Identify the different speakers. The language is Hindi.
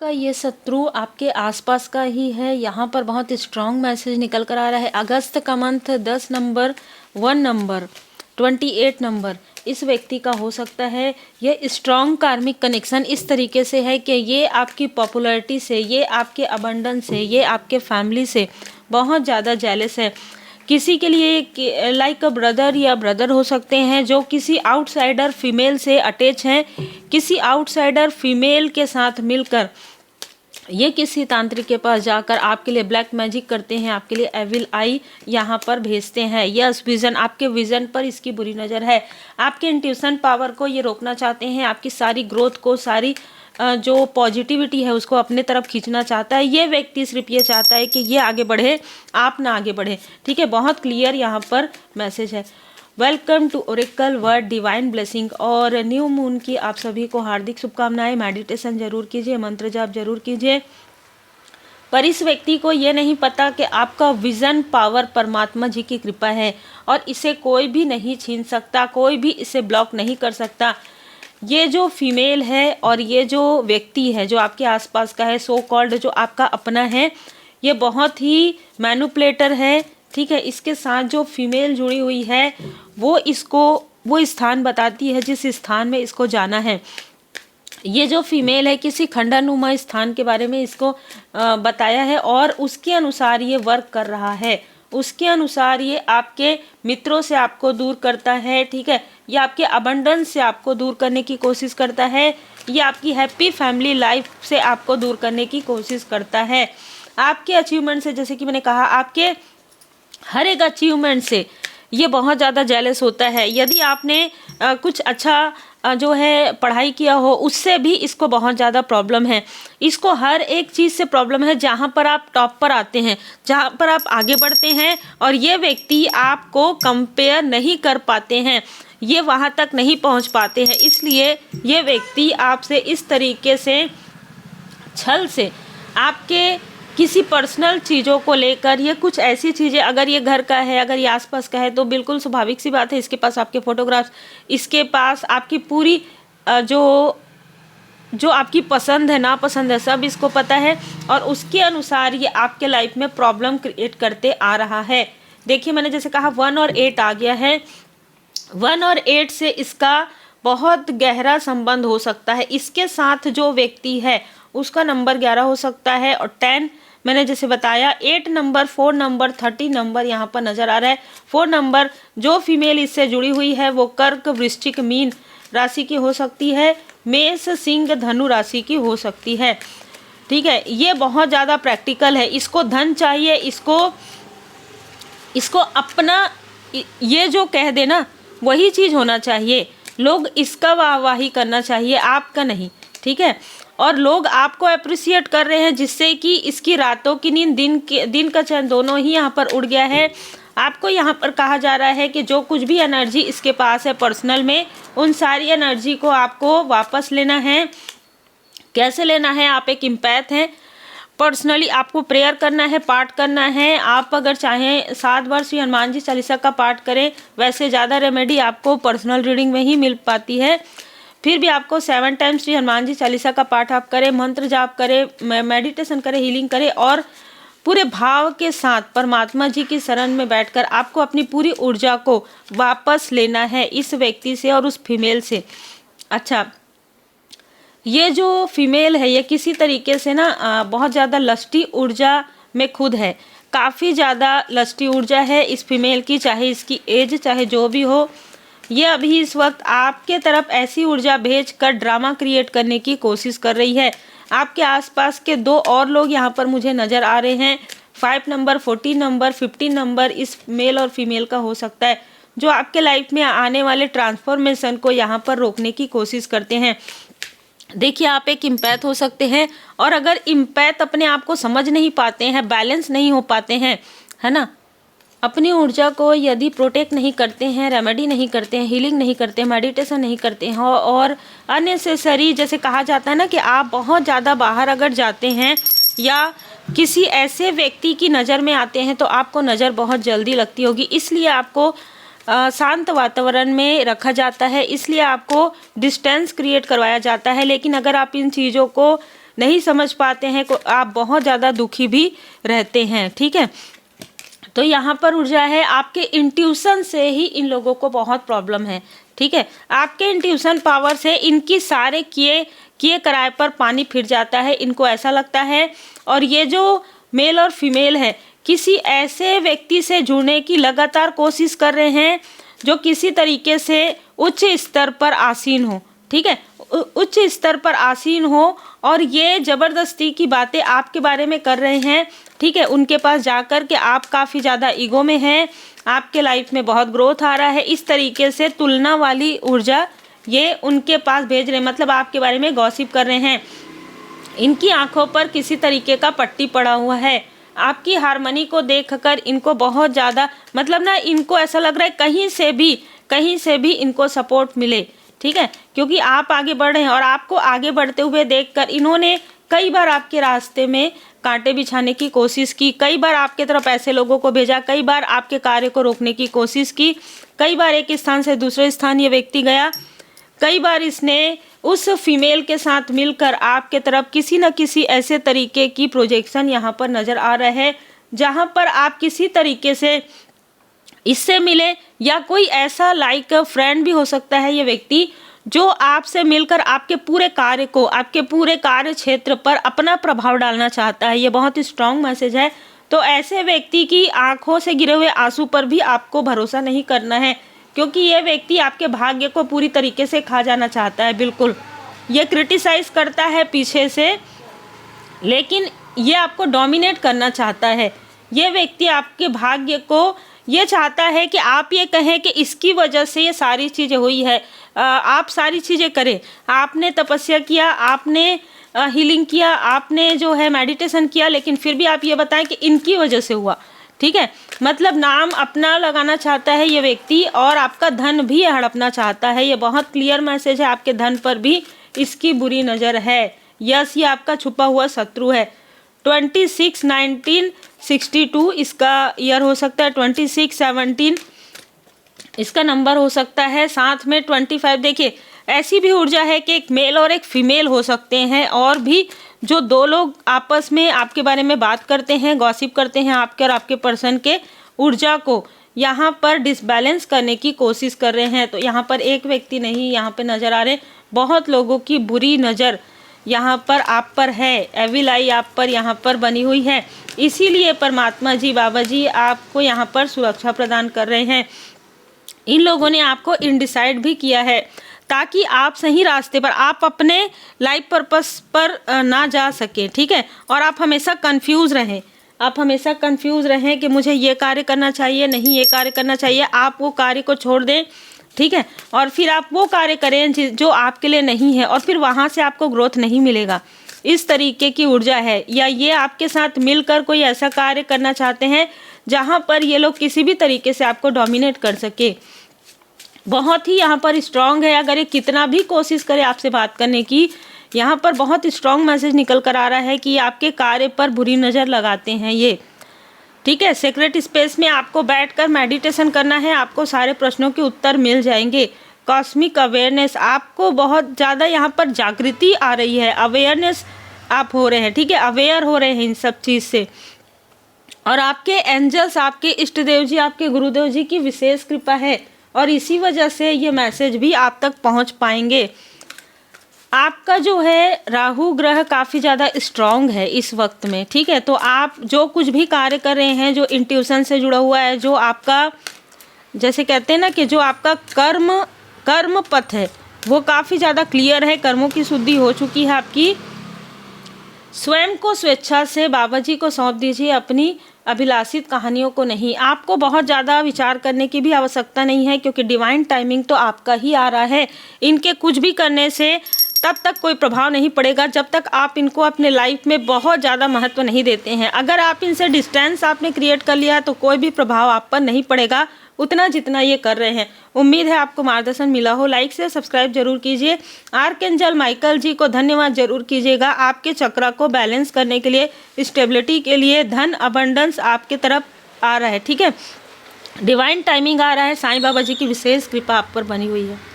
Speaker 1: का ये शत्रु आपके आसपास का ही है। यहाँ पर बहुत स्ट्रॉन्ग मैसेज निकल कर आ रहा है। अगस्त का मंथ 10 नंबर, 1 नंबर, 28 नंबर इस व्यक्ति का हो सकता है। ये स्ट्रॉन्ग कार्मिक कनेक्शन इस तरीके से है कि ये आपकी पॉपुलैरिटी से, ये आपके अबंडेंस से, ये आपके फैमिली से बहुत ज़्यादा जेलस है। किसी के लिए लाइक अ ब्रदर या ब्रदर हो सकते हैं जो किसी आउटसाइडर फीमेल से अटैच हैं। किसी आउटसाइडर फीमेल के साथ मिलकर ये किसी तांत्रिक के पास जाकर आपके लिए ब्लैक मैजिक करते हैं, आपके लिए एविल आई यहाँ पर भेजते हैं। यस, विजन, आपके विजन पर इसकी बुरी नज़र है। आपके इंट्यूशन पावर को ये रोकना चाहते हैं, आपकी सारी ग्रोथ को, सारी जो पॉजिटिविटी है उसको अपने तरफ खींचना चाहता है। ये व्यक्ति सिर्फ ये चाहता है कि ये आगे बढ़े, आप ना आगे बढ़े। ठीक है, बहुत क्लियर यहाँ पर मैसेज है। Welcome to oracle word divine blessing. और न्यू मून की आप सभी को हार्दिक शुभकामनाएं। मेडिटेशन जरूर कीजिए, मंत्र जाप जरूर कीजिए। पर इस व्यक्ति को ये नहीं पता कि आपका विजन पावर परमात्मा जी की कृपा है और इसे कोई भी नहीं छीन सकता, कोई भी इसे ब्लॉक नहीं कर सकता। ये जो फीमेल है और ये जो व्यक्ति है जो आपके आसपास का है, सो कॉल्ड जो आपका अपना है, ये बहुत ही मैनिपुलेटर है। ठीक है, इसके साथ जो फीमेल जुड़ी हुई है वो इसको वो स्थान बताती है जिस स्थान में इसको जाना है। ये जो फीमेल है किसी खंडानुमा स्थान के बारे में इसको बताया है और उसके अनुसार ये वर्क कर रहा है। उसके अनुसार ये आपके मित्रों से आपको दूर करता है। ठीक है, ये आपके अबंडेंस से आपको दूर करने की कोशिश करता है। ये आपकी हैप्पी फैमिली लाइफ से आपको दूर करने की कोशिश करता है। आपके अचीवमेंट से, जैसे कि मैंने कहा, आपके हर एक अचीवमेंट से ये बहुत ज़्यादा जेलस होता है। यदि आपने कुछ अच्छा जो है पढ़ाई किया हो उससे भी इसको बहुत ज़्यादा प्रॉब्लम है। इसको हर एक चीज़ से प्रॉब्लम है जहाँ पर आप टॉप पर आते हैं, जहाँ पर आप आगे बढ़ते हैं और ये व्यक्ति आपको कंपेयर नहीं कर पाते हैं, ये वहाँ तक नहीं पहुँच पाते हैं। इसलिए ये व्यक्ति आपसे इस तरीके से छल से आपके किसी पर्सनल चीज़ों को लेकर, ये कुछ ऐसी चीज़ें, अगर ये घर का है, अगर ये आसपास का है तो बिल्कुल स्वाभाविक सी बात है इसके पास आपके फोटोग्राफ्स, इसके पास आपकी पूरी जो आपकी पसंद है, नापसंद है, सब इसको पता है और उसके अनुसार ये आपके लाइफ में प्रॉब्लम क्रिएट करते आ रहा है। देखिए, मैंने जैसे कहा 1 और 8 आ गया है। 1 और 8 से इसका बहुत गहरा संबंध हो सकता है। इसके साथ जो व्यक्ति है उसका नंबर 11 हो सकता है और 10 मैंने जैसे बताया, 8 नंबर, 4 नंबर, 30 नंबर यहाँ पर नज़र आ रहा है। 4 नंबर जो फीमेल इससे जुड़ी हुई है वो कर्क, वृश्चिक, मीन राशि की हो सकती है, मेष, सिंह, धनु राशि की हो सकती है। ठीक है, ये बहुत ज़्यादा प्रैक्टिकल है। इसको धन चाहिए, इसको अपना ये जो कह देना वही चीज़ होना चाहिए। लोग इसका वाहवाही करना चाहिए, आपका नहीं। ठीक है, और लोग आपको अप्रिशिएट कर रहे हैं जिससे कि इसकी रातों की नींद, दिन का चैन दोनों ही यहाँ पर उड़ गया है। आपको यहाँ पर कहा जा रहा है कि जो कुछ भी एनर्जी इसके पास है पर्सनल में, उन सारी एनर्जी को आपको वापस लेना है। कैसे लेना है? आप एक इम्पैथ हैं, पर्सनली आपको प्रेयर करना है, पाठ करना है। आप अगर चाहें 7 बार श्री हनुमान जी चालीसा का पाठ करें। वैसे ज़्यादा रेमेडी आपको पर्सनल रीडिंग में ही मिल पाती है, फिर भी आपको 7 टाइम्स श्री हनुमान जी चालीसा का पाठ आप करें, मंत्र जाप करें, मेडिटेशन करें, हीलिंग करें और पूरे भाव के साथ परमात्मा जी की शरण में बैठकर आपको अपनी पूरी ऊर्जा को वापस लेना है इस व्यक्ति से और उस फीमेल से। अच्छा, ये जो फीमेल है ये किसी तरीके से ना बहुत ज़्यादा लस्टी ऊर्जा में खुद है। काफ़ी ज़्यादा लस्टी ऊर्जा है इस फीमेल की, चाहे इसकी एज चाहे जो भी हो। ये अभी इस वक्त आपके तरफ ऐसी ऊर्जा भेजकर ड्रामा क्रिएट करने की कोशिश कर रही है। आपके आसपास के 2 और लोग यहाँ पर मुझे नज़र आ रहे हैं। 5 नंबर, 14 नंबर, 15 नंबर इस मेल और फीमेल का हो सकता है, जो आपके लाइफ में आने वाले ट्रांसफॉर्मेशन को यहाँ पर रोकने की कोशिश करते हैं। देखिए, आप एक इम्पैथ हो सकते हैं और अगर इम्पैथ अपने आप को समझ नहीं पाते हैं, बैलेंस नहीं हो पाते हैं, है ना, अपनी ऊर्जा को यदि प्रोटेक्ट नहीं करते हैं, रेमेडी नहीं करते हैं, हीलिंग नहीं करते हैं, मेडिटेशन नहीं करते हैं और अननेसेसरी, जैसे कहा जाता है ना कि आप बहुत ज़्यादा बाहर अगर जाते हैं या किसी ऐसे व्यक्ति की नज़र में आते हैं तो आपको नज़र बहुत जल्दी लगती होगी। इसलिए आपको शांत वातावरण में रखा जाता है, इसलिए आपको डिस्टेंस क्रिएट करवाया जाता है। लेकिन अगर आप इन चीज़ों को नहीं समझ पाते हैं, आप बहुत ज़्यादा दुखी भी रहते हैं। ठीक है, तो यहाँ पर ऊर्जा है आपके इंट्यूशन से ही इन लोगों को बहुत प्रॉब्लम है। ठीक है, आपके इंट्यूशन पावर से इनकी सारे किए कराए पर पानी फिर जाता है, इनको ऐसा लगता है। और ये जो मेल और फीमेल है, किसी ऐसे व्यक्ति से जुड़ने की लगातार कोशिश कर रहे हैं जो किसी तरीके से उच्च स्तर पर आसीन हो। ठीक है, उच्च स्तर पर आसीन हो और ये ज़बरदस्ती की बातें आपके बारे में कर रहे हैं। ठीक है, उनके पास जाकर के आप काफ़ी ज़्यादा ईगो में हैं, आपके लाइफ में बहुत ग्रोथ आ रहा है, इस तरीके से तुलना वाली ऊर्जा ये उनके पास भेज रहे हैं, मतलब आपके बारे में गॉसिप कर रहे हैं। इनकी आंखों पर किसी तरीके का पट्टी पड़ा हुआ है, आपकी हारमोनी को देखकर इनको बहुत ज़्यादा, मतलब ना इनको ऐसा लग रहा है कहीं से भी इनको सपोर्ट मिले। ठीक है, क्योंकि आप आगे बढ़ रहे हैं और आपको आगे बढ़ते हुए देखकर इन्होंने कई बार आपके रास्ते में कांटे बिछाने की कोशिश की, कई बार आपके तरफ ऐसे लोगों को भेजा, कई बार आपके कार्य को रोकने की कोशिश की, कई बार एक स्थान से दूसरे स्थान ये व्यक्ति गया, कई बार इसने उस फीमेल के साथ मिलकर आपके तरफ किसी न किसी ऐसे तरीके की प्रोजेक्शन यहाँ पर नज़र आ रहा है जहाँ पर आप किसी तरीके से इससे मिले, या कोई ऐसा लाइक फ्रेंड भी हो सकता है ये व्यक्ति जो आपसे मिलकर आपके पूरे कार्य को, आपके पूरे कार्य क्षेत्र पर अपना प्रभाव डालना चाहता है। ये बहुत ही स्ट्रॉन्ग मैसेज है। तो ऐसे व्यक्ति की आंखों से गिरे हुए आंसू पर भी आपको भरोसा नहीं करना है, क्योंकि ये व्यक्ति आपके भाग्य को पूरी तरीके से खा जाना चाहता है। बिल्कुल, ये क्रिटिसाइज करता है पीछे से, लेकिन ये आपको डोमिनेट करना चाहता है। ये व्यक्ति आपके भाग्य को ये चाहता है कि आप ये कहें कि इसकी वजह से ये सारी चीज़ें हुई है, आप सारी चीज़ें करें, आपने तपस्या किया, आपने हीलिंग किया, आपने जो है मेडिटेशन किया, लेकिन फिर भी आप ये बताएं कि इनकी वजह से हुआ। ठीक है, मतलब नाम अपना लगाना चाहता है ये व्यक्ति और आपका धन भी हड़पना चाहता है। ये बहुत क्लियर मैसेज है, आपके धन पर भी इसकी बुरी नज़र है। यस, ये आपका छुपा हुआ शत्रु है। 26/19/62 इसका ईयर हो सकता है, 26/17 इसका नंबर हो सकता है, साथ में 25। देखिए, ऐसी भी ऊर्जा है कि एक मेल और एक फीमेल हो सकते हैं, और भी जो दो लोग आपस में आपके बारे में बात करते हैं, गॉसिप करते हैं आपके और आपके पर्सन के ऊर्जा को यहाँ पर डिसबैलेंस करने की कोशिश कर रहे हैं। तो यहाँ पर एक व्यक्ति नहीं, यहाँ पे नज़र आ रहे बहुत लोगों की बुरी नज़र यहाँ पर आप पर है, एविल आई आप पर यहाँ पर बनी हुई है। इसीलिए परमात्मा जी, बाबा जी आपको यहाँ पर सुरक्षा प्रदान कर रहे हैं। इन लोगों ने आपको इनडिसाइड भी किया है ताकि आप सही रास्ते पर, आप अपने लाइफ पर्पस पर ना जा सके। ठीक है, और आप हमेशा कंफ्यूज रहें, आप हमेशा कंफ्यूज रहें कि मुझे ये कार्य करना चाहिए, नहीं ये कार्य करना चाहिए। आप वो कार्य को छोड़ दें, ठीक है, और फिर आप वो कार्य करें जो आपके लिए नहीं है, और फिर वहाँ से आपको ग्रोथ नहीं मिलेगा। इस तरीके की ऊर्जा है। या ये आपके साथ मिलकर कोई ऐसा कार्य करना चाहते हैं जहाँ पर ये लोग किसी भी तरीके से आपको डोमिनेट कर सके। बहुत ही यहाँ पर स्ट्रांग है। अगर ये कितना भी कोशिश करे आपसे बात करने की, यहाँ पर बहुत स्ट्रांग मैसेज निकल कर आ रहा है कि आपके कार्य पर बुरी नज़र लगाते हैं ये। ठीक है, सीक्रेट स्पेस में आपको बैठकर मेडिटेशन करना है, आपको सारे प्रश्नों के उत्तर मिल जाएंगे। कॉस्मिक अवेयरनेस, आपको बहुत ज़्यादा यहाँ पर जागृति आ रही है, अवेयरनेस आप हो रहे हैं। ठीक है, अवेयर हो रहे हैं इन सब चीज़ से। और आपके एंजल्स, आपके इष्ट देव जी, आपके गुरुदेव जी की विशेष कृपा है, और इसी वजह से ये मैसेज भी आप तक पहुँच पाएंगे। आपका जो है राहु ग्रह काफ़ी ज़्यादा स्ट्रॉन्ग है इस वक्त में। ठीक है, तो आप जो कुछ भी कार्य कर रहे हैं, जो इंट्यूशन से जुड़ा हुआ है, जो आपका जैसे कहते हैं ना कि जो आपका कर्म पथ है वो काफ़ी ज़्यादा क्लियर है, कर्मों की शुद्धि हो चुकी है आपकी। स्वयं को स्वेच्छा से बाबा जी को सौंप दीजिए, अपनी अभिलाषित कहानियों को नहीं। आपको बहुत ज़्यादा विचार करने की भी आवश्यकता नहीं है, क्योंकि डिवाइन टाइमिंग तो आपका ही आ रहा है। इनके कुछ भी करने से तब तक कोई प्रभाव नहीं पड़ेगा जब तक आप इनको अपने लाइफ में बहुत ज़्यादा महत्व नहीं देते हैं। अगर आप इनसे डिस्टेंस आपने क्रिएट कर लिया तो कोई भी प्रभाव आप पर नहीं पड़ेगा उतना जितना ये कर रहे हैं। उम्मीद है आपको मार्गदर्शन मिला हो। लाइक से सब्सक्राइब जरूर कीजिए। आर्कएंजल माइकल जी को धन्यवाद जरूर कीजिएगा, आपके चक्र को बैलेंस करने के लिए, स्टेबिलिटी के लिए। धन अबंडेंस आपके तरफ आ रहा है। ठीक है, डिवाइन टाइमिंग आ रहा है, साईं बाबा जी की विशेष कृपा आप पर बनी हुई है।